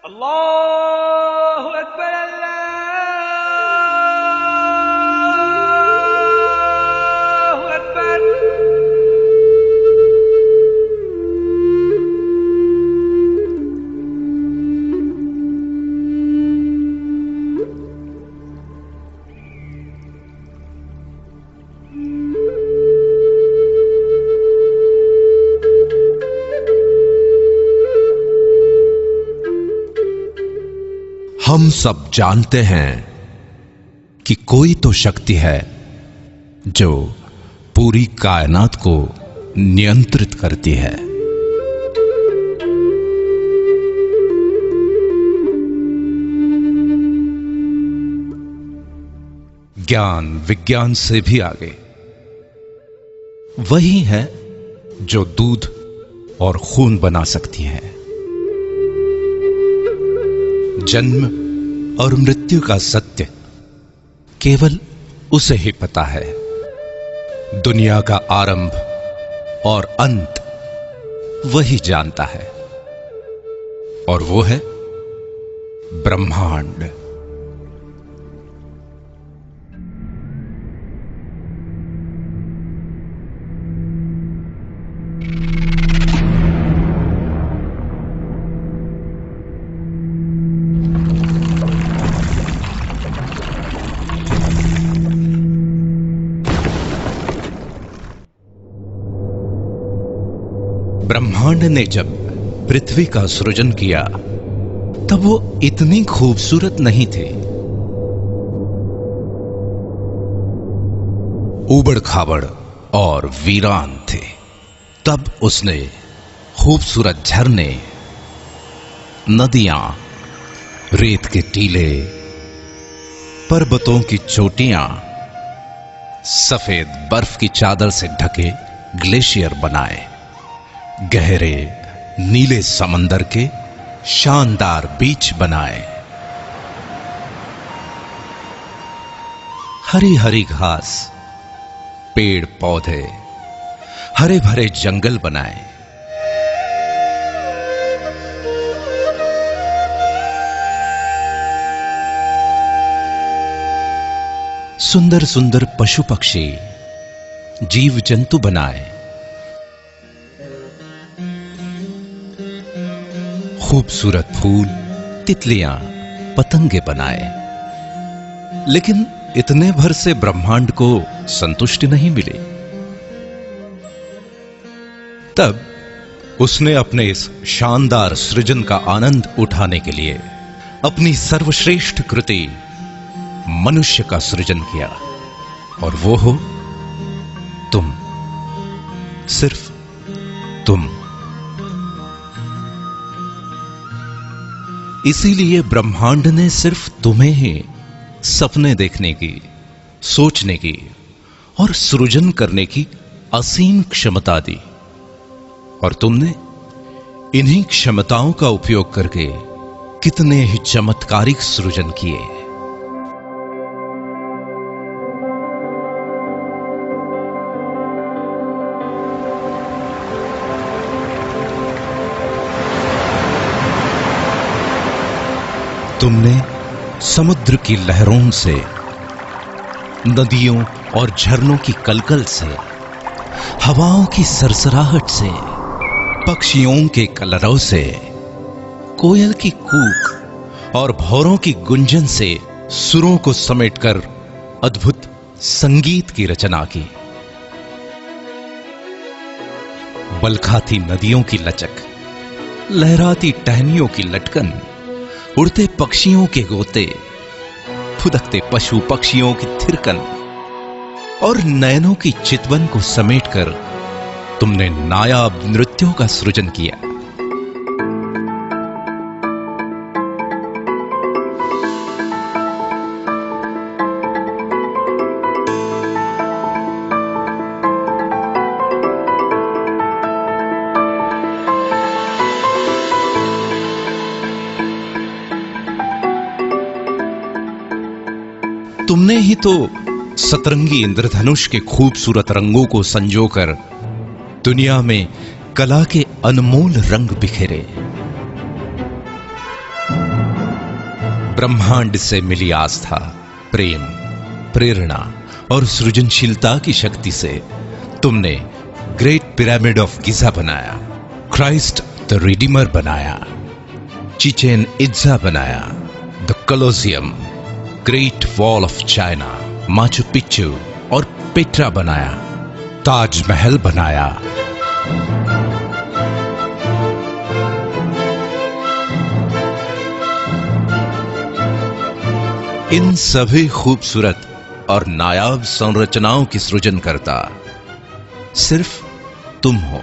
अल्लाहु अकबर, अल्लाहु अकबर। हम सब जानते हैं कि कोई तो शक्ति है जो पूरी कायनात को नियंत्रित करती है। ज्ञान विज्ञान से भी आगे वही है जो दूध और खून बना सकती है। जन्म और मृत्यु का सत्य केवल उसे ही पता है। दुनिया का आरंभ और अंत वही जानता है, और वो है ब्रह्मांड। ब्रह्मांड ने जब पृथ्वी का सृजन किया तब वो इतनी खूबसूरत नहीं थे। उबड़ खाबड़ और वीरान थे। तब उसने खूबसूरत झरने, नदियां, रेत के टीले, पर्वतों की चोटियां, सफेद बर्फ की चादर से ढके ग्लेशियर बनाए, गहरे नीले समंदर के शानदार बीच बनाए, हरी हरी घास, पेड़ पौधे, हरे भरे जंगल बनाए। सुंदर सुंदर पशु पक्षी, जीव जंतु बनाए। खूबसूरत फूल, तितलियां, पतंगे बनाए। लेकिन इतने भर से ब्रह्मांड को संतुष्टि नहीं मिली। तब उसने अपने इस शानदार सृजन का आनंद उठाने के लिए अपनी सर्वश्रेष्ठ कृति मनुष्य का सृजन किया, और वो हो तुम, सिर्फ तुम। इसीलिए ब्रह्मांड ने सिर्फ तुम्हें ही सपने देखने की, सोचने की और सृजन करने की असीम क्षमता दी, और तुमने इन्हीं क्षमताओं का उपयोग करके कितने ही चमत्कारिक सृजन किए। तुमने समुद्र की लहरों से, नदियों और झरनों की कलकल से, हवाओं की सरसराहट से, पक्षियों के कलरव से, कोयल की कूक और भौरों की गुंजन से सुरों को समेटकर अद्भुत संगीत की रचना की। बलखाती नदियों की लचक, लहराती टहनियों की लटकन, उड़ते पक्षियों के गोते, फुदकते पशु पक्षियों की थिरकन और नयनों की चितवन को समेटकर तुमने नायाब नृत्यों का सृजन किया। तुमने ही तो सतरंगी इंद्रधनुष के खूबसूरत रंगों को संजोकर दुनिया में कला के अनमोल रंग बिखेरे। ब्रह्मांड से मिली आस्था, प्रेम, प्रेरणा और सृजनशीलता की शक्ति से तुमने ग्रेट पिरामिड ऑफ गिजा बनाया, क्राइस्ट द रिडीमर बनाया, चिचेन इट्जा बनाया, the Colosseum, great wall of China, Machu Picchu और पेट्रा बनाया, ताजमहल बनाया। इन सभी खूबसूरत और नायाब संरचनाओं की सृजन करता सिर्फ तुम हो।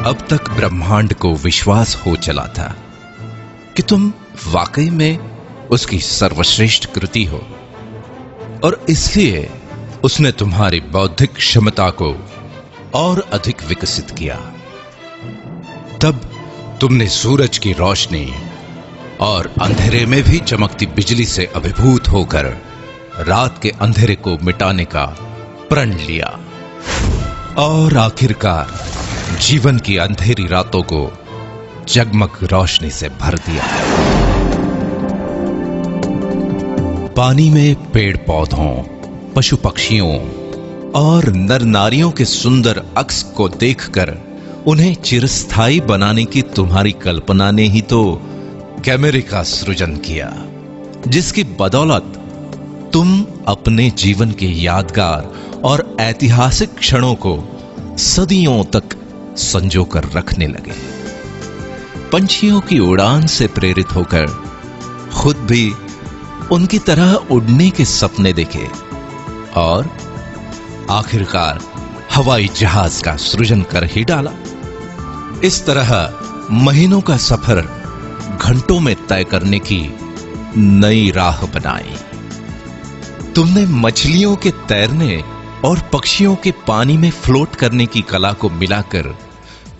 अब तक ब्रह्मांड को विश्वास हो चला था कि तुम वाकई में उसकी सर्वश्रेष्ठ कृति हो, और इसलिए उसने तुम्हारी बौद्धिक क्षमता को और अधिक विकसित किया। तब तुमने सूरज की रोशनी और अंधेरे में भी चमकती बिजली से अभिभूत होकर रात के अंधेरे को मिटाने का प्रण लिया, और आखिरकार जीवन की अंधेरी रातों को जगमग रोशनी से भर दिया। पानी में पेड़ पौधों, पशु पक्षियों और नर नारियों के सुंदर अक्स को देखकर उन्हें चिरस्थायी बनाने की तुम्हारी कल्पना ने ही तो कैमरे का सृजन किया, जिसकी बदौलत तुम अपने जीवन के यादगार और ऐतिहासिक क्षणों को सदियों तक संजो कर रखने लगे। पंछियों की उड़ान से प्रेरित होकर खुद भी उनकी तरह उड़ने के सपने देखे, और आखिरकार हवाई जहाज का सृजन कर ही डाला। इस तरह महीनों का सफर घंटों में तय करने की नई राह बनाई। तुमने मछलियों के तैरने और पक्षियों के पानी में फ्लोट करने की कला को मिलाकर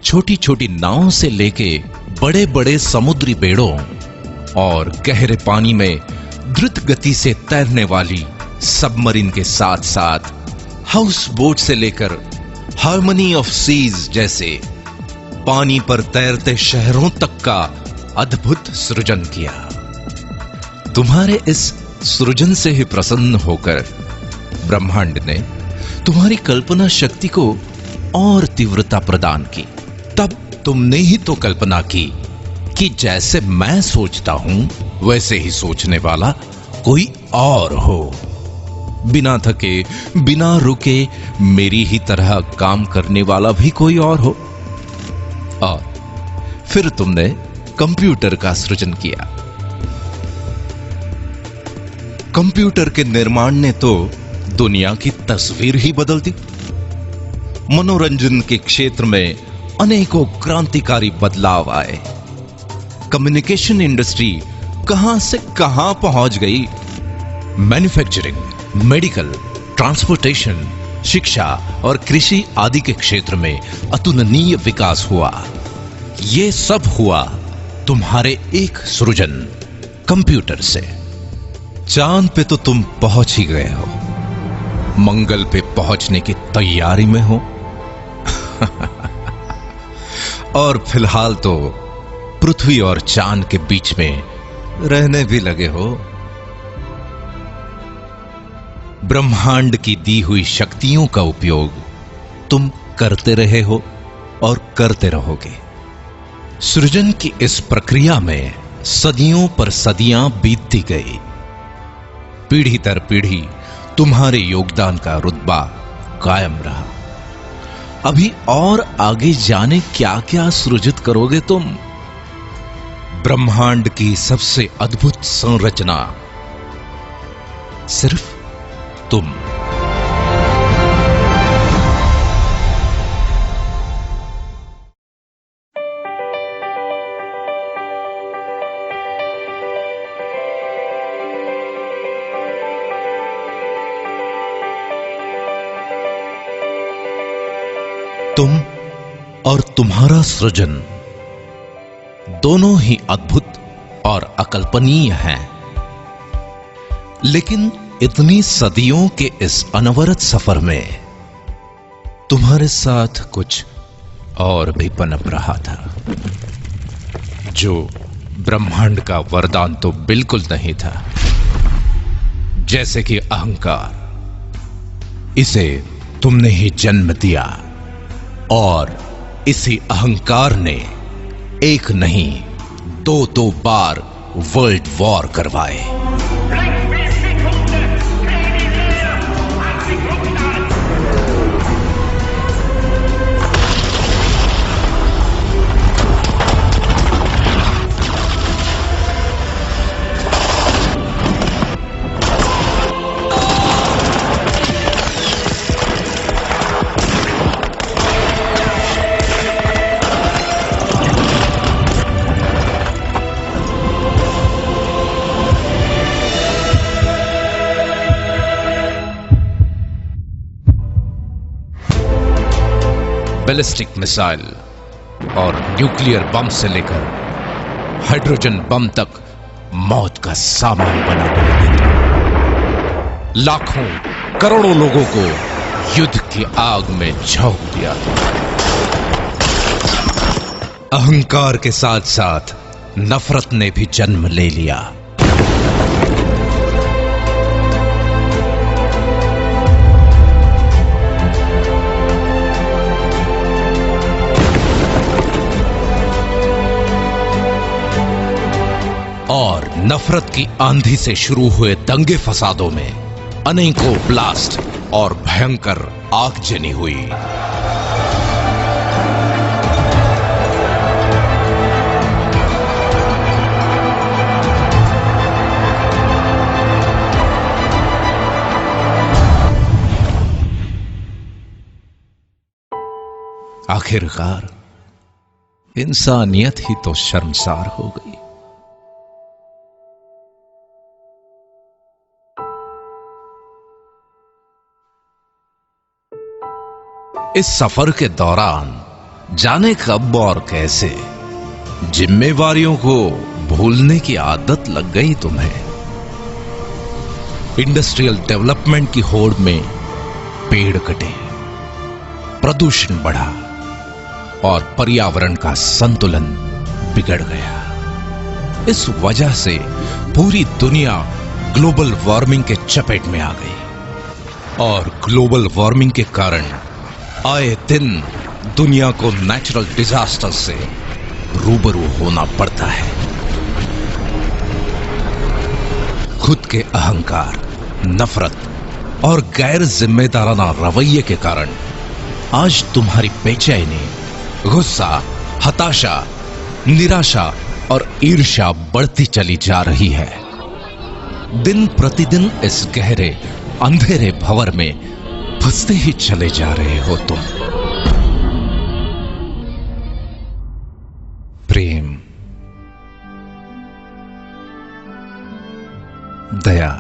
छोटी छोटी नावों से लेके बड़े बड़े समुद्री बेड़ों और गहरे पानी में द्रुत गति से तैरने वाली सबमरीन के साथ साथ हाउस बोट से लेकर हार्मनी ऑफ सीज जैसे पानी पर तैरते शहरों तक का अद्भुत सृजन किया। तुम्हारे इस सृजन से ही प्रसन्न होकर ब्रह्मांड ने तुम्हारी कल्पना शक्ति को और तीव्रता प्रदान की। तब तुमने ही तो कल्पना की कि जैसे मैं सोचता हूं वैसे ही सोचने वाला कोई और हो, बिना थके बिना रुके मेरी ही तरह काम करने वाला भी कोई और हो। और फिर तुमने कंप्यूटर का सृजन किया। कंप्यूटर के निर्माण ने तो दुनिया की तस्वीर ही बदल दी। मनोरंजन के क्षेत्र में अनेकों क्रांतिकारी बदलाव आए। कम्युनिकेशन इंडस्ट्री कहां से कहां पहुंच गई। मैन्युफैक्चरिंग, मेडिकल, ट्रांसपोर्टेशन, शिक्षा और कृषि आदि के क्षेत्र में अतुलनीय विकास हुआ। यह सब हुआ तुम्हारे एक सृजन कंप्यूटर से। चांद पे तो तुम पहुंच ही गए हो, मंगल पे पहुंचने की तैयारी में हो और फिलहाल तो पृथ्वी और चांद के बीच में रहने भी लगे हो। ब्रह्मांड की दी हुई शक्तियों का उपयोग तुम करते रहे हो और करते रहोगे। सृजन की इस प्रक्रिया में सदियों पर सदियां बीतती गई। पीढ़ी दर पीढ़ी तुम्हारे योगदान का रुतबा कायम रहा। अभी और आगे जाने क्या क्या सृजित करोगे तुम। ब्रह्मांड की सबसे अद्भुत संरचना सिर्फ तुम। तुम और तुम्हारा सृजन दोनों ही अद्भुत और अकल्पनीय हैं। लेकिन इतनी सदियों के इस अनवरत सफर में तुम्हारे साथ कुछ और भी पनप रहा था, जो ब्रह्मांड का वरदान तो बिल्कुल नहीं था। जैसे कि अहंकार, इसे तुमने ही जन्म दिया और इसी अहंकार ने एक नहीं दो बार वर्ल्ड वॉर करवाए। बैलिस्टिक मिसाइल और न्यूक्लियर बम से लेकर हाइड्रोजन बम तक मौत का सामान बना दिया। लाखों करोड़ों लोगों को युद्ध की आग में झोंक दिया। अहंकार के साथ साथ नफरत ने भी जन्म ले लिया। और नफरत की आंधी से शुरू हुए दंगे फसादों में अनेकों ब्लास्ट और भयंकर आगजनी हुई। आखिरकार इंसानियत ही तो शर्मसार हो गई। इस सफर के दौरान जाने कब और कैसे जिम्मेवारियों को भूलने की आदत लग गई तुम्हें। इंडस्ट्रियल डेवलपमेंट की होड़ में पेड़ कटे, प्रदूषण बढ़ा और पर्यावरण का संतुलन बिगड़ गया। इस वजह से पूरी दुनिया ग्लोबल वार्मिंग के चपेट में आ गई और ग्लोबल वार्मिंग के कारण आए दिन दुनिया को नेचुरल डिजास्टर से रूबरू होना पड़ता है। खुद के अहंकार, नफरत और गैर जिम्मेदाराना रवैये के कारण आज तुम्हारी बेचैनी, गुस्सा, हताशा, निराशा और ईर्ष्या बढ़ती चली जा रही है। दिन प्रतिदिन इस गहरे अंधेरे भंवर में फंसते ही चले जा रहे हो तुम। प्रेम, दया,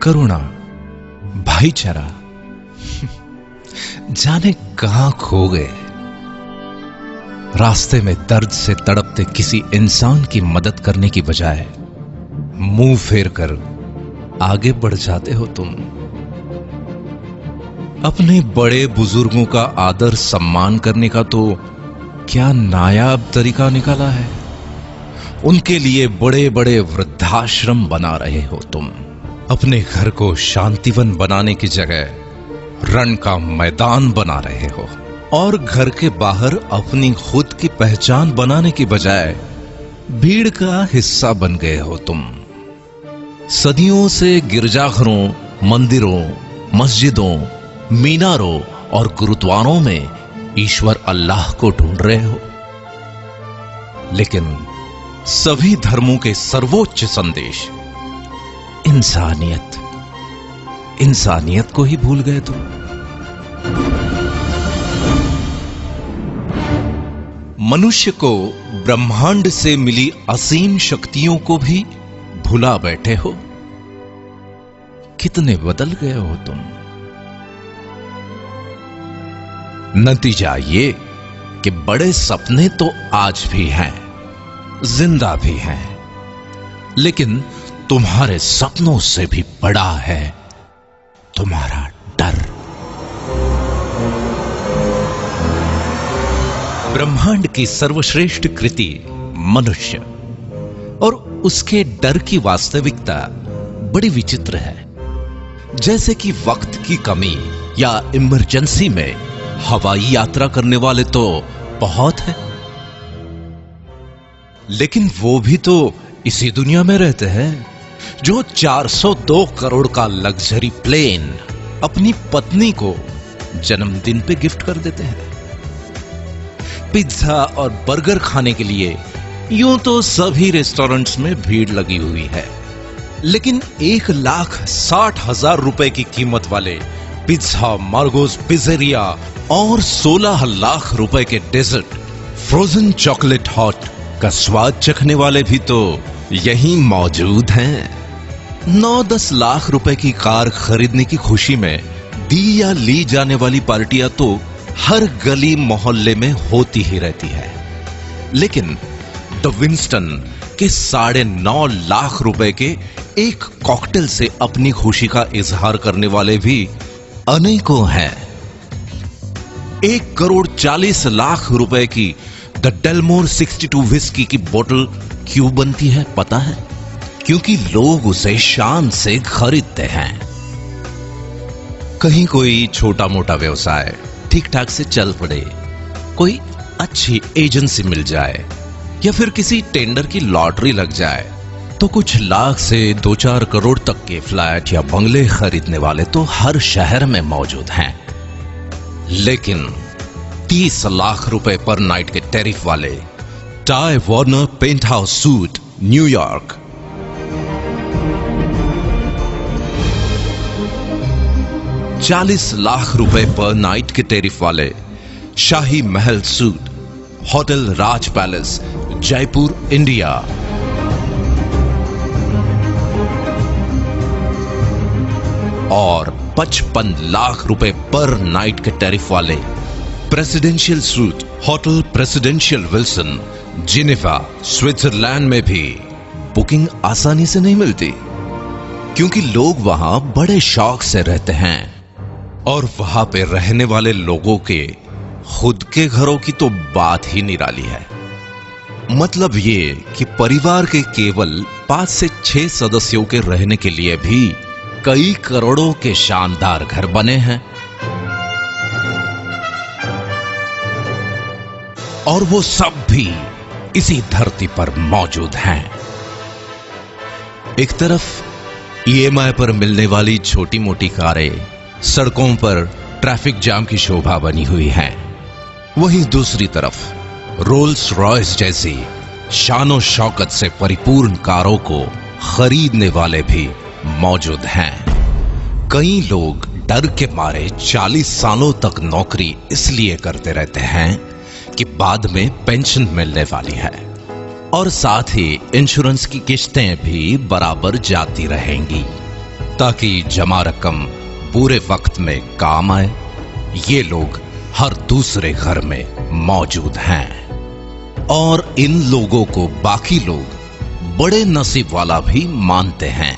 करुणा, भाईचारा जाने कहां खो गए। रास्ते में दर्द से तड़पते किसी इंसान की मदद करने की बजाय मुंह फेर कर आगे बढ़ जाते हो तुम। अपने बड़े बुजुर्गों का आदर सम्मान करने का तो क्या नायाब तरीका निकाला है। उनके लिए बड़े बड़े वृद्धाश्रम बना रहे हो तुम। अपने घर को शांतिवन बनाने की जगह रण का मैदान बना रहे हो और घर के बाहर अपनी खुद की पहचान बनाने की बजाय भीड़ का हिस्सा बन गए हो तुम। सदियों से गिरजाघरों, मंदिरों, मस्जिदों, मीनारों और गुरुद्वारों में ईश्वर अल्लाह को ढूंढ रहे हो, लेकिन सभी धर्मों के सर्वोच्च संदेश इंसानियत को ही भूल गए तुम। मनुष्य को ब्रह्मांड से मिली असीम शक्तियों को भी भुला बैठे हो। कितने बदल गए हो तुम। नतीजा ये कि बड़े सपने तो आज भी हैं, जिंदा भी हैं, लेकिन तुम्हारे सपनों से भी बड़ा है तुम्हारा डर। ब्रह्मांड की सर्वश्रेष्ठ कृति मनुष्य और उसके डर की वास्तविकता बड़ी विचित्र है। जैसे कि वक्त की कमी या इमरजेंसी में हवाई यात्रा करने वाले तो बहुत है, लेकिन वो भी तो इसी दुनिया में रहते हैं जो 402 करोड़ का लग्जरी प्लेन अपनी पत्नी को जन्मदिन पे गिफ्ट कर देते हैं। पिज्जा और बर्गर खाने के लिए यूं तो सभी रेस्टोरेंट्स में भीड़ लगी हुई है, लेकिन 1,60,000 रुपए की कीमत वाले पिज्जा, मार्गोस पिज़्ज़ेरिया और 16 लाख रुपए के डेजर्ट, फ्रोजन चॉकलेट हॉट का स्वाद चखने वाले भी तो यहीं मौजूद हैं। 9-10 लाख रुपए की कार खरीदने की खुशी में दी या ली जाने वाली पार्टियां तो हर गली मोहल्ले में होती ही रहती है, लेकिन द विंस्टन के 9.5 लाख रुपए के एक कॉकटेल से अपनी खुशी का इजहार करने वाले भी अनेकों हैं। 1,40 लाख रुपए की द डेलमोर 62 विस्की की बोतल क्यों बनती है पता है? क्योंकि लोग उसे शान से खरीदते हैं। कहीं कोई छोटा मोटा व्यवसाय ठीक ठाक से चल पड़े, कोई अच्छी एजेंसी मिल जाए या फिर किसी टेंडर की लॉटरी लग जाए तो कुछ लाख से 2-4 करोड़ तक के फ्लैट या बंगले खरीदने वाले तो हर शहर में मौजूद हैं। लेकिन 30 लाख रुपए पर नाइट के टैरिफ वाले Ty Warner penthouse suite New York, 40 lakh रुपए पर नाइट के टैरिफ वाले Shahi Mahal suite hotel Raj palace Jaipur India, और 55 लाख रुपए पर नाइट के टैरिफ वाले presidential suite hotel presidential Wilson Geneva Switzerland में भी बुकिंग आसानी से नहीं मिलती, क्योंकि लोग वहां बड़े शौक से रहते हैं और वहां पे रहने वाले लोगों के खुद के घरों की तो बात ही निराली है। मतलब ये कि परिवार के केवल 5 से 6 सदस्यों के रहने के लिए भी कई करोड़ों के शानदार घर बने हैं, और वो सब भी इसी धरती पर मौजूद हैं। एक तरफ ईएमआई पर मिलने वाली छोटी मोटी कारें सड़कों पर ट्रैफिक जाम की शोभा बनी हुई हैं, वहीं दूसरी तरफ रोल्स रॉयस जैसी शानो शौकत से परिपूर्ण कारों को खरीदने वाले भी मौजूद हैं। कई लोग डर के मारे 40 सालों तक नौकरी इसलिए करते रहते हैं कि बाद में पेंशन मिलने वाली है, और साथ ही इंश्योरेंस की किश्तें भी बराबर जाती रहेंगी ताकि जमा रकम पूरे वक्त में काम आए। ये लोग हर दूसरे घर में मौजूद हैं, और इन लोगों को बाकी लोग बड़े नसीब वाला भी मानते हैं।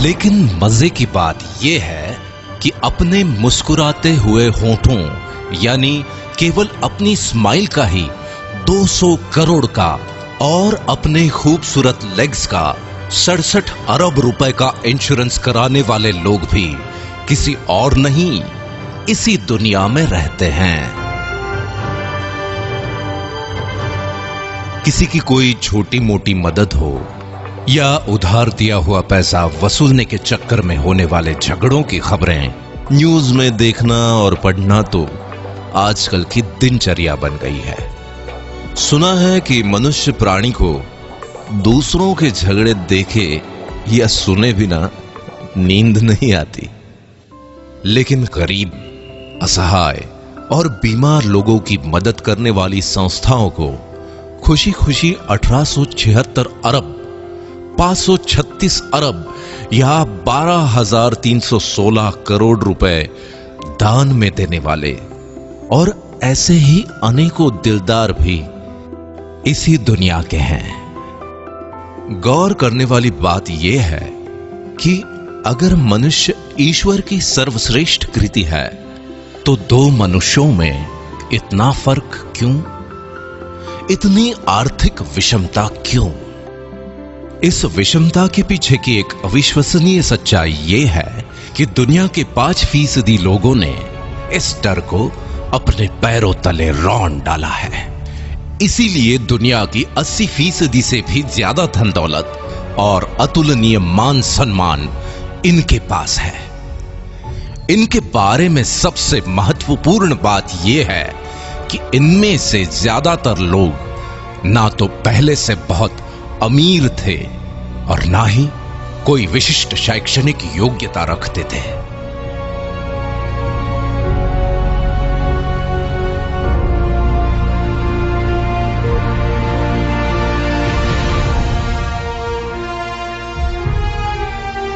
लेकिन मजे की बात यह है कि अपने मुस्कुराते हुए होठों यानी केवल अपनी स्माइल का ही 200 करोड़ का और अपने खूबसूरत लेग्स का 67 अरब रुपए का इंश्योरेंस कराने वाले लोग भी किसी और नहीं, इसी दुनिया में रहते हैं। किसी की कोई छोटी मोटी मदद हो या उधार दिया हुआ पैसा वसूलने के चक्कर में होने वाले झगड़ों की खबरें न्यूज में देखना और पढ़ना तो आजकल की दिनचर्या बन गई है। सुना है कि मनुष्य प्राणी को दूसरों के झगड़े देखे या सुने बिना नींद नहीं आती, लेकिन गरीब, असहाय और बीमार लोगों की मदद करने वाली संस्थाओं को खुशी खुशी 1876 अरब, 536 अरब या 12,316 करोड़ रुपए दान में देने वाले और ऐसे ही अनेकों दिलदार भी इसी दुनिया के हैं। गौर करने वाली बात यह है कि अगर मनुष्य ईश्वर की सर्वश्रेष्ठ कृति है तो दो मनुष्यों में इतना फर्क क्यों? इतनी आर्थिक विषमता क्यों? इस विषमता के पीछे की एक अविश्वसनीय सच्चाई यह है कि दुनिया के 5% लोगों ने इस डर को अपने पैरों तले रौंद डाला है। इसीलिए दुनिया की 80% से भी ज्यादा धन दौलत और अतुलनीय मान सम्मान इनके पास है। इनके बारे में सबसे महत्वपूर्ण बात यह है कि इनमें से ज्यादातर लोग ना तो पहले से बहुत अमीर थे और ना ही कोई विशिष्ट शैक्षणिक योग्यता रखते थे।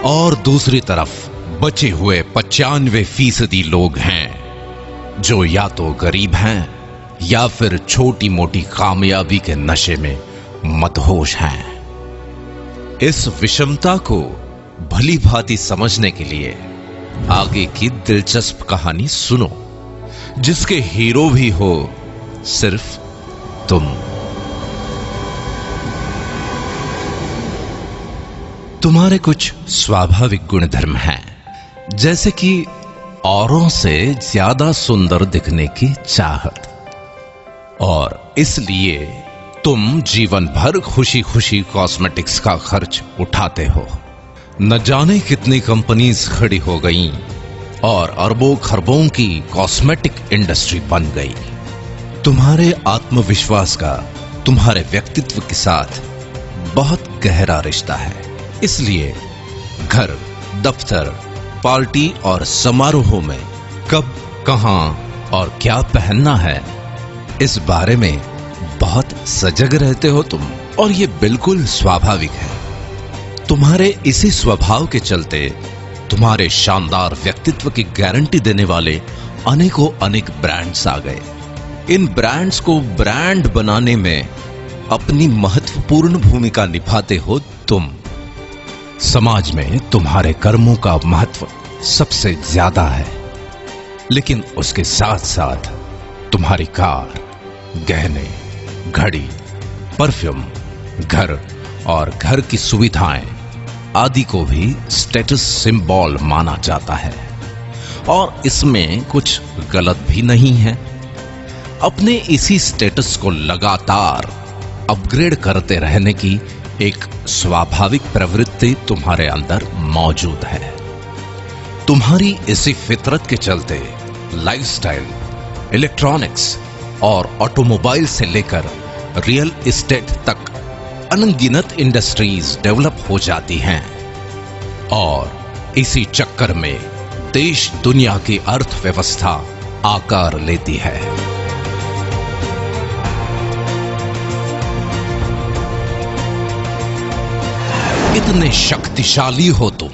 और दूसरी तरफ बचे हुए 95% लोग हैं जो या तो गरीब हैं या फिर छोटी मोटी कामयाबी के नशे में मदहोश हैं। इस विषमता को भली भांति समझने के लिए आगे की दिलचस्प कहानी सुनो, जिसके हीरो भी हो सिर्फ तुम। तुम्हारे कुछ स्वाभाविक गुणधर्म हैं, जैसे कि औरों से ज्यादा सुंदर दिखने की चाहत, और इसलिए तुम जीवन भर खुशी खुशी कॉस्मेटिक्स का खर्च उठाते हो। न जाने कितनी कंपनीज खड़ी हो गईं और अरबों खरबों की कॉस्मेटिक इंडस्ट्री बन गई। तुम्हारे आत्मविश्वास का तुम्हारे व्यक्तित्व के साथ बहुत गहरा रिश्ता है। इसलिए घर, दफ्तर, पार्टी और समारोहों में कब, कहां और क्या पहनना है, इस बारे में बहुत सजग रहते हो तुम, और ये बिल्कुल स्वाभाविक है। तुम्हारे इसी स्वभाव के चलते तुम्हारे शानदार व्यक्तित्व की गारंटी देने वाले अनेकों अनेक ब्रांड्स आ गए। इन ब्रांड्स को ब्रांड बनाने में अपनी महत्वपूर्ण भूमिका निभाते हो तुम। समाज में तुम्हारे कर्मों का महत्व सबसे ज्यादा है, लेकिन उसके साथ साथ तुम्हारी कार, गहने, घड़ी, परफ्यूम, घर और घर की सुविधाएं आदि को भी स्टेटस सिंबल माना जाता है, और इसमें कुछ गलत भी नहीं है। अपने इसी स्टेटस को लगातार अपग्रेड करते रहने की एक स्वाभाविक प्रवृत्ति तुम्हारे अंदर मौजूद है। तुम्हारी इसी फितरत के चलते लाइफस्टाइल, इलेक्ट्रॉनिक्स और ऑटोमोबाइल से लेकर रियल एस्टेट तक अनगिनत इंडस्ट्रीज डेवलप हो जाती हैं, और इसी चक्कर में देश दुनिया की अर्थव्यवस्था आकार लेती है। इतने शक्तिशाली हो तुम।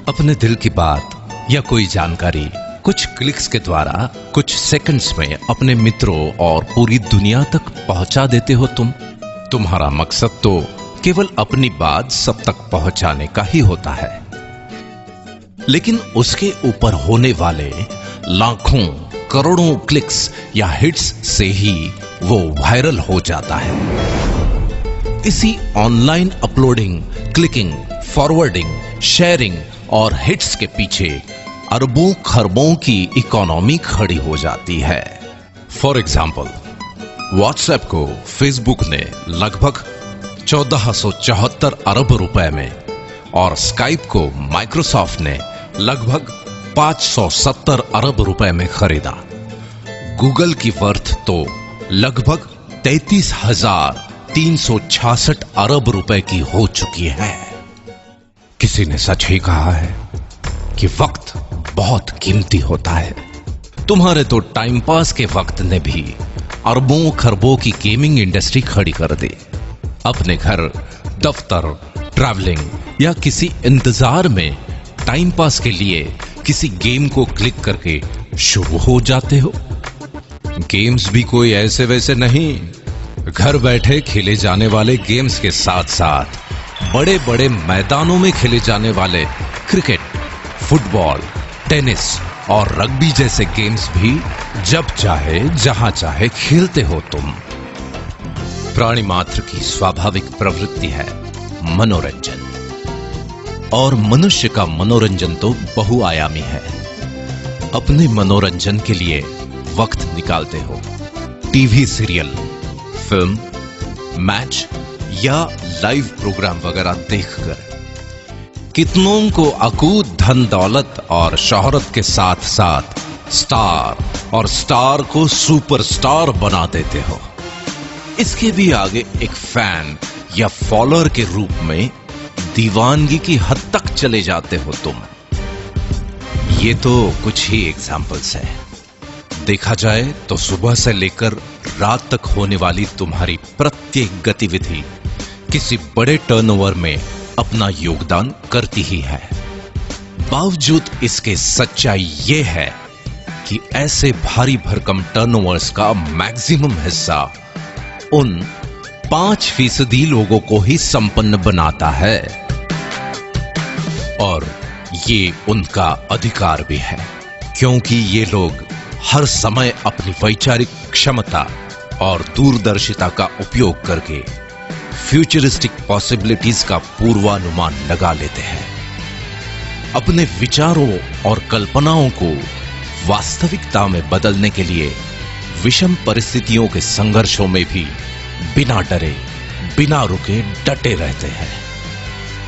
अपने दिल की बात या कोई जानकारी कुछ क्लिक्स के द्वारा कुछ सेकंड्स में अपने मित्रों और पूरी दुनिया तक पहुंचा देते हो तुम। तुम्हारा मकसद तो केवल अपनी बात सब तक पहुंचाने का ही होता है, लेकिन उसके ऊपर होने वाले लाखों करोड़ों क्लिक्स या हिट्स से ही वो वायरल हो जाता है। इसी online uploading, clicking, forwarding, sharing और हिट्स के पीछे अरबों खरबों की इकोनॉमी खड़ी हो जाती है। फॉर एग्जाम्पल, व्हाट्सएप को फेसबुक ने लगभग 1474 अरब रुपए में, और स्काइप को माइक्रोसॉफ्ट ने लगभग 570 अरब रुपए में खरीदा। गूगल की वर्थ तो लगभग 33,366 अरब रुपए की हो चुकी है। किसी ने सच ही कहा है कि वक्त बहुत कीमती होता है। तुम्हारे तो टाइम पास के वक्त ने भी अरबों खरबों की गेमिंग इंडस्ट्री खड़ी कर दी। अपने घर, दफ्तर, ट्रैवलिंग या किसी इंतजार में टाइम पास के लिए किसी गेम को क्लिक करके शुरू हो जाते हो। गेम्स भी कोई ऐसे वैसे नहीं घर बैठे खेले जाने वाले गेम्स के साथ साथ बड़े बड़े मैदानों में खेले जाने वाले क्रिकेट, फुटबॉल, टेनिस और रग्बी जैसे गेम्स भी जब चाहे जहां चाहे खेलते हो तुम। प्राणी मात्र की स्वाभाविक प्रवृत्ति है मनोरंजन, और मनुष्य का मनोरंजन तो बहुआयामी है। अपने मनोरंजन के लिए वक्त निकालते हो टीवी सीरियल, फिल्म, मैच या लाइव प्रोग्राम वगैरह देखकर। कितनों को अकूत धन दौलत और शोहरत के साथ साथ स्टार और स्टार को सुपरस्टार बना देते हो। इसके भी आगे एक फैन या फॉलोअर के रूप में दीवानगी की हद तक चले जाते हो तुम। ये तो कुछ ही एग्जाम्पल्स है। देखा जाए तो सुबह से लेकर रात तक होने वाली तुम्हारी प्रत्येक गतिविधि किसी बड़े टर्नओवर में अपना योगदान करती ही है। बावजूद इसके सच्चाई ये है कि ऐसे भारी भरकम टर्नओवर्स का मैक्सिमम हिस्सा उन 5% लोगों को ही संपन्न बनाता है, और ये उनका अधिकार भी है, क्योंकि ये लोग हर समय अपनी वैचारिक क्षमता और दूरदर्शिता का उपयोग करके फ्यूचरिस्टिक पॉसिबिलिटीज का पूर्वानुमान लगा लेते हैं। अपने विचारों और कल्पनाओं को वास्तविकता में बदलने के लिए विषम परिस्थितियों के संघर्षों में भी बिना डरे, बिना रुके डटे रहते हैं।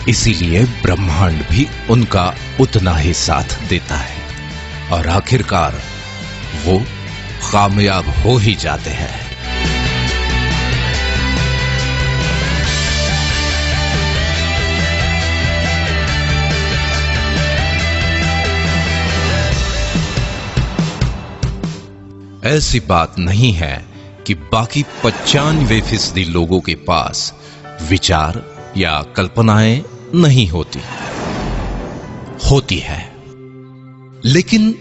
इसीलिए ब्रह्मांड भी उनका उतना ही साथ देता है, और आखिरकार वो कामयाब हो ही जाते हैं। ऐसी बात नहीं है कि बाकी 95% लोगों के पास विचार या कल्पनाएं नहीं होती है, लेकिन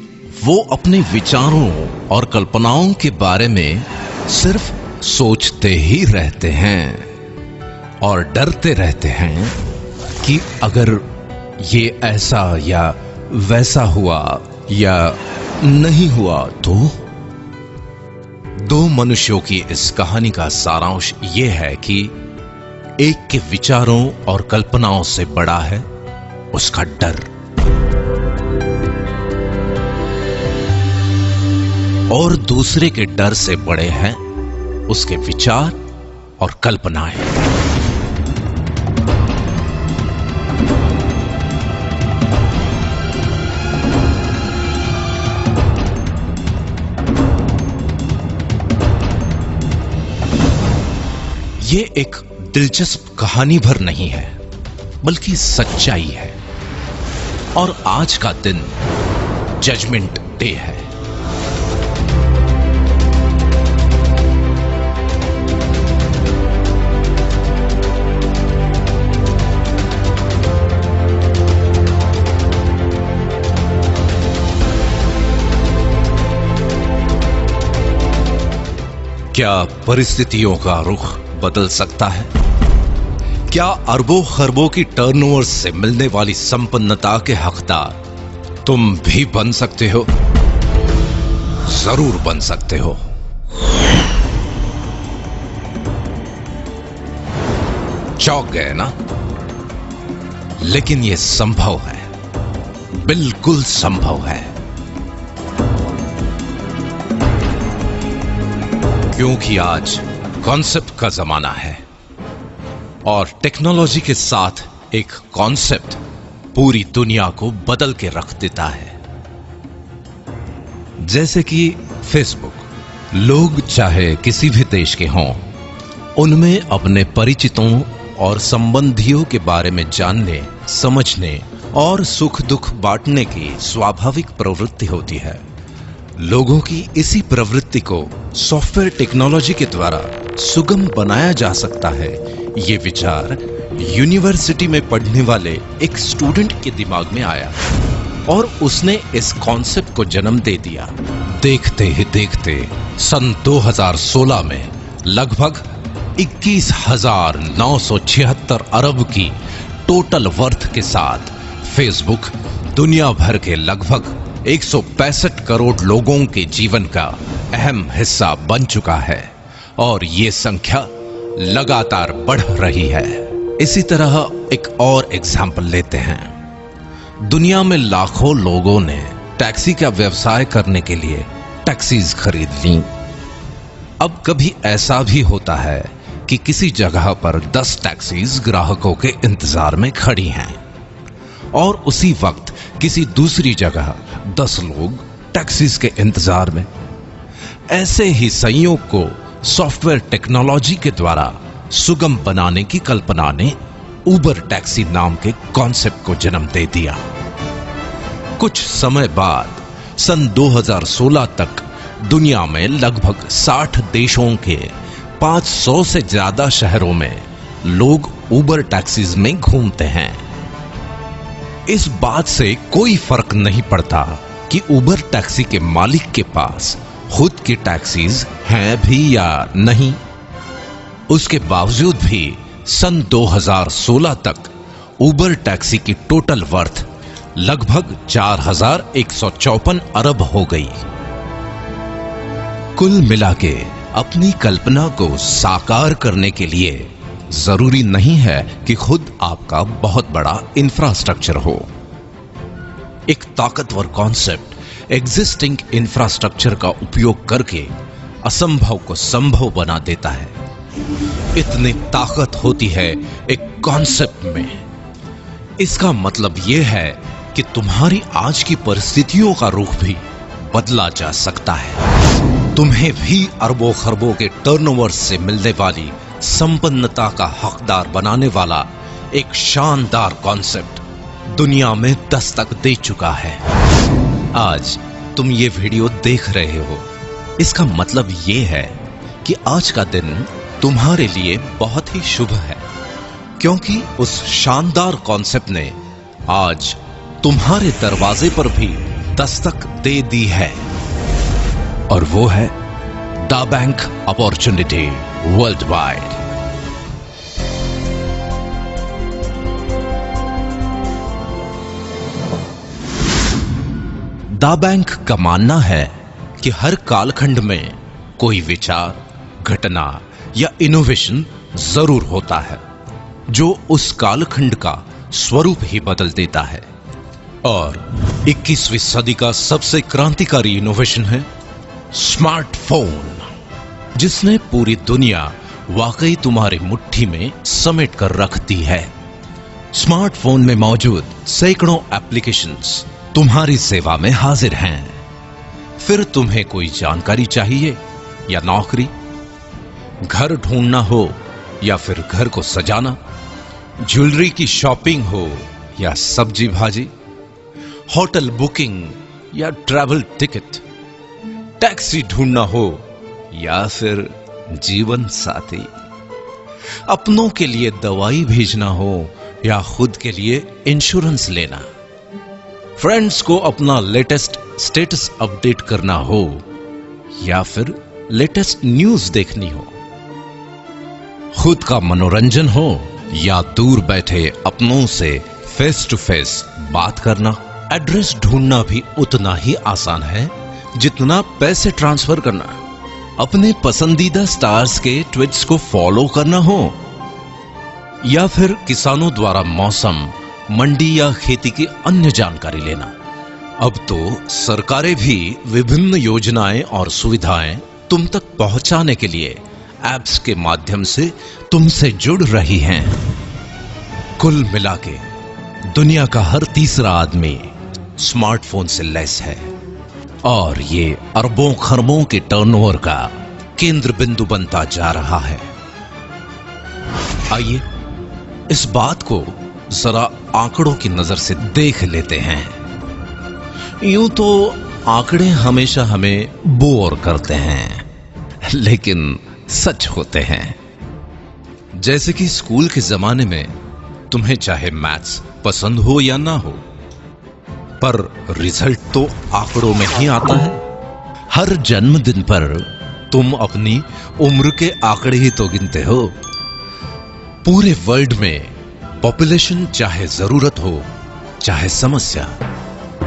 वो अपने विचारों और कल्पनाओं के बारे में सिर्फ सोचते ही रहते हैं और डरते रहते हैं कि अगर ये ऐसा या वैसा हुआ या नहीं हुआ तो। दो मनुष्यों की इस कहानी का सारांश यह है कि एक के विचारों और कल्पनाओं से बड़ा है उसका डर, और दूसरे के डर से बड़े हैं उसके विचार और कल्पनाएं। ये एक दिलचस्प कहानी भर नहीं है, बल्कि सच्चाई है। और आज का दिन जजमेंट डे है। क्या परिस्थितियों का रुख बदल सकता है? क्या अरबों खरबों की टर्नओवर से मिलने वाली संपन्नता के हकदार तुम भी बन सकते हो? जरूर बन सकते हो। चौंक गए ना? लेकिन यह संभव है, बिल्कुल संभव है, क्योंकि आज कॉन्सेप्ट का जमाना है, और टेक्नोलॉजी के साथ एक कॉन्सेप्ट पूरी दुनिया को बदल के रख देता है। जैसे कि फेसबुक। लोग चाहे किसी भी देश के हों, उनमें अपने परिचितों और संबंधियों के बारे में जानने, समझने और सुख दुख बांटने की स्वाभाविक प्रवृत्ति होती है। लोगों की इसी प्रवृत्ति को सॉफ्टवेयर टेक्नोलॉजी के द्वारा सुगम बनाया जा सकता है। ये विचार यूनिवर्सिटी में पढ़ने वाले एक स्टूडेंट के दिमाग में आया और उसने इस कॉन्सेप्ट को जन्म दे दिया। देखते ही देखते सन 2016 में लगभग 21,976 अरब की टोटल वर्थ के साथ फेसबुक दुनिया भर के लगभग 165 करोड़ लोगों के जीवन का अहम हिस्सा बन चुका है और ये संख्या लगातार बढ़ रही है। इसी तरह एक और एग्जाम्पल लेते हैं। दुनिया में लाखों लोगों ने टैक्सी का व्यवसाय करने के लिए टैक्सीज खरीद ली। अब कभी ऐसा भी होता है कि किसी जगह पर 10 टैक्सीज ग्राहकों के इंतजार में खड़ी हैं और उसी वक्त किसी दूसरी जगह 10 लोग टैक्सीज के इंतजार में। ऐसे ही संयोग को सॉफ्टवेयर टेक्नोलॉजी के द्वारा सुगम बनाने की कल्पना ने उबर टैक्सी नाम के कॉन्सेप्ट को जन्म दे दिया। कुछ समय बाद सन 2016 तक दुनिया में लगभग 60 देशों के 500 से ज्यादा शहरों में लोग उबर टैक्सीज में घूमते हैं। इस बात से कोई फर्क नहीं पड़ता कि उबर टैक्सी के मालिक के पास खुद की टैक्सीज हैं भी या नहीं। उसके बावजूद भी सन 2016 तक उबर टैक्सी की टोटल वर्थ लगभग 4,154 अरब हो गई। कुल मिलाके अपनी कल्पना को साकार करने के लिए जरूरी नहीं है कि खुद आपका बहुत बड़ा इंफ्रास्ट्रक्चर हो। एक ताकतवर कॉन्सेप्ट एग्जिस्टिंग इंफ्रास्ट्रक्चर का उपयोग करके असंभव को संभव बना देता है। इतनी ताकत होती है एक कॉन्सेप्ट में। इसका मतलब यह है कि तुम्हारी आज की परिस्थितियों का रुख भी बदला जा सकता है। तुम्हें भी अरबों खरबों के टर्नओवर से मिलने वाली संपन्नता का हकदार बनाने वाला एक शानदार कॉन्सेप्ट दुनिया में दस्तक दे चुका है। आज तुम ये वीडियो देख रहे हो, इसका मतलब ये है कि आज का दिन तुम्हारे लिए बहुत ही शुभ है, क्योंकि उस शानदार कॉन्सेप्ट ने आज तुम्हारे दरवाजे पर भी दस्तक दे दी है और वो है the bank opportunity world wide. The bank का मानना है कि हर कालखंड में कोई विचार, घटना या इनोवेशन जरूर होता है जो उस कालखंड का स्वरूप ही बदल देता है। और 21वीं सदी का सबसे क्रांतिकारी इनोवेशन है स्मार्टफोन, जिसने पूरी दुनिया वाकई तुम्हारी मुट्ठी में समेट कर रख दी है। स्मार्टफोन में मौजूद सैकड़ों एप्लीकेशंस तुम्हारी सेवा में हाजिर हैं। फिर तुम्हें कोई जानकारी चाहिए या नौकरी, घर ढूंढना हो या फिर घर को सजाना, ज्वेलरी की शॉपिंग हो या सब्जी भाजी, होटल बुकिंग या ट्रैवल टिकट, टैक्सी ढूंढना हो या फिर जीवन साथी, अपनों के लिए दवाई भेजना हो या खुद के लिए इंश्योरेंस लेना, फ्रेंड्स को अपना लेटेस्ट स्टेटस अपडेट करना हो या फिर लेटेस्ट न्यूज देखनी हो, खुद का मनोरंजन हो या दूर बैठे अपनों से फेस टू फेस बात करना। एड्रेस ढूंढना भी उतना ही आसान है जितना पैसे ट्रांसफर करना। अपने पसंदीदा स्टार्स के ट्वीट्स को फॉलो करना हो या फिर किसानों द्वारा मौसम, मंडी या खेती की अन्य जानकारी लेना। अब तो सरकारें भी विभिन्न योजनाएं और सुविधाएं तुम तक पहुंचाने के लिए ऐप्स के माध्यम से तुमसे जुड़ रही हैं। कुल मिलाके दुनिया का हर तीसरा आदमी स्मार्टफोन से लैस है और ये अरबों खरबों के टर्नओवर का केंद्र बिंदु बनता जा रहा है। आइए इस बात को जरा आंकड़ों की नजर से देख लेते हैं। यूं तो आंकड़े हमेशा हमें बोर करते हैं, लेकिन सच होते हैं। जैसे कि स्कूल के जमाने में तुम्हें चाहे मैथ्स पसंद हो या ना हो, पर रिजल्ट तो आंकड़ों में ही आता है। हर जन्मदिन पर तुम अपनी उम्र के आंकड़े ही तो गिनते हो। पूरे वर्ल्ड में पॉपुलेशन चाहे जरूरत हो चाहे समस्या,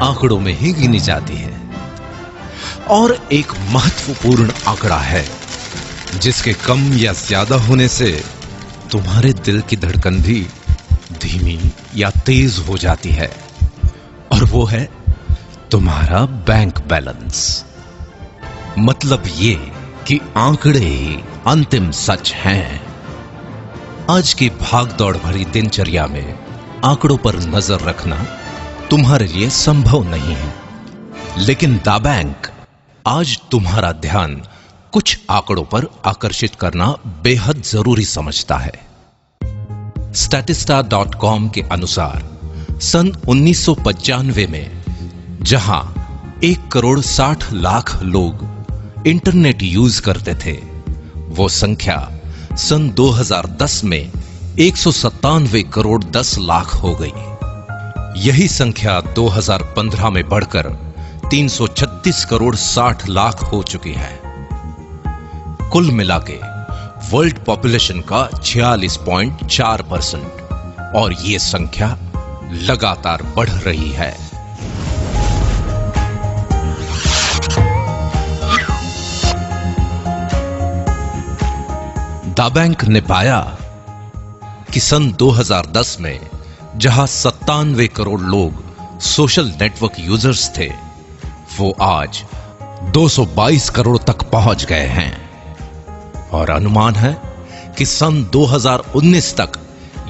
आंकड़ों में ही गिनी जाती है। और एक महत्वपूर्ण आंकड़ा है जिसके कम या ज्यादा होने से तुम्हारे दिल की धड़कन भी धीमी या तेज हो जाती है, और वो है तुम्हारा बैंक बैलेंस। मतलब ये कि आंकड़े ही अंतिम सच हैं। आज की भागदौड़ भरी दिनचर्या में आंकड़ों पर नजर रखना तुम्हारे लिए संभव नहीं है, लेकिन द बैंक आज तुम्हारा ध्यान कुछ आंकड़ों पर आकर्षित करना बेहद जरूरी समझता है। statista.com के अनुसार सन 1995 में जहां 1,60,00,000 लोग इंटरनेट यूज करते थे, वो संख्या सन 2010 में 197,10,00,000 हो गई। यही संख्या 2015 में बढ़कर 336,60,00,000 हो चुकी है। कुल मिलाके वर्ल्ड पॉपुलेशन का 46.4%, और ये संख्या लगातार बढ़ रही है। द बैंक ने पाया कि सन 2010 में जहां 97 करोड़ लोग सोशल नेटवर्क यूजर्स थे, वो आज 222 करोड़ तक पहुंच गए हैं, और अनुमान है कि सन 2019 तक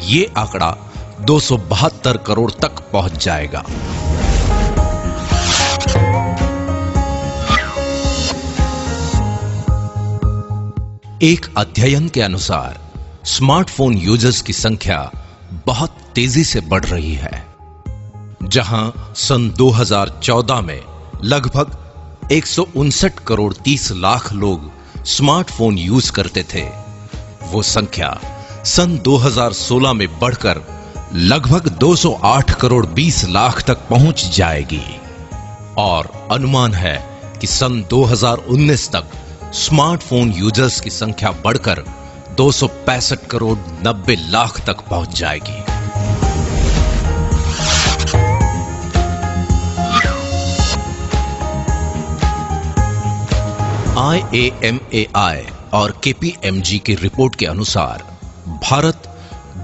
ये आंकड़ा 272 करोड़ तक पहुंच जाएगा। एक अध्ययन के अनुसार स्मार्टफोन यूजर्स की संख्या बहुत तेजी से बढ़ रही है। जहां सन 2014 में लगभग 159 करोड़ 30 लाख लोग स्मार्टफोन यूज करते थे, वो संख्या सन 2016 में बढ़कर लगभग 208 करोड़ 20 लाख तक पहुंच जाएगी, और अनुमान है कि सन 2019 तक स्मार्टफोन यूजर्स की संख्या बढ़कर 265 करोड़ 90 लाख तक पहुंच जाएगी। IAMAI और KPMG की रिपोर्ट के अनुसार भारत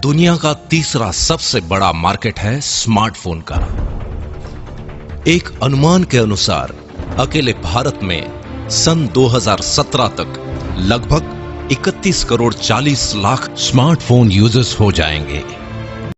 दुनिया का तीसरा सबसे बड़ा मार्केट है स्मार्टफोन का। एक अनुमान के अनुसार अकेले भारत में सन 2017 तक लगभग 31 करोड़ 40 लाख स्मार्टफोन यूजर्स हो जाएंगे।